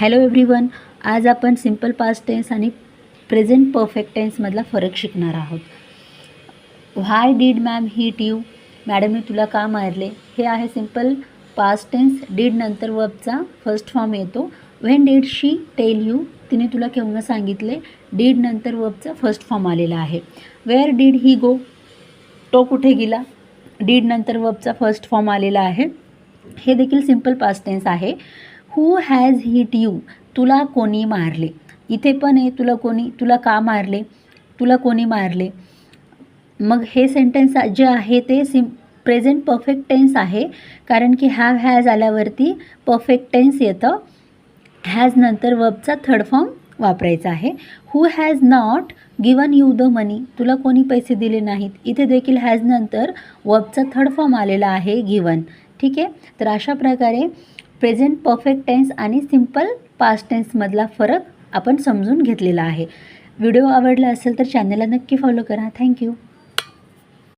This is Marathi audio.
हॅलो एव्हरीवन, आज आपण सिंपल पास्ट टेन्स आणि प्रेझेंट परफेक्ट टेन्समधला फरक शिकणार आहोत. Why did ma'am hit you? मॅडमने तुला का मारले? हे आहे सिंपल पास्ट टेन्स. डीड नंतर वर्बचा फर्स्ट फॉर्म येतो. When did she tell you? तिने तुला केव्हा सांगितले? डीड नंतर वर्बचा फर्स्ट फॉर्म आलेला आहे. वेअर डीड ही गो? तो कुठे गेला? डीड नंतर वर्बचा फर्स्ट फॉर्म आलेला आहे. हे देखील सिंपल पास्ट टेन्स आहे. Who has hit you? तुला कोणी मारले? इथे पण आहे तुला का मारले? तुला कोणी मारले? मग हे सेंटेन्स जे आहे ते प्रेझेंट परफेक्ट टेन्स आहे, कारण की हॅव हॅज आल्यावरती परफेक्ट टेन्स येतं. हॅज नंतर वर्बचा थर्ड फॉर्म वापरायचा आहे. Who has not given you the money? तुला कोणी पैसे दिले नाहीत? इथे देखील हॅज नंतर वर्बचा थर्ड फॉर्म आलेला आहे, गिवन. ठीक आहे. तर अशा प्रकारे प्रेझेंट परफेक्ट टेन्स आणि सिंपल पास्ट टेन्समधला फरक आपण समजून घेतलेला आहे. व्हिडिओ आवडला असेल तर चॅनलला नक्की फॉलो करा. थँक्यू.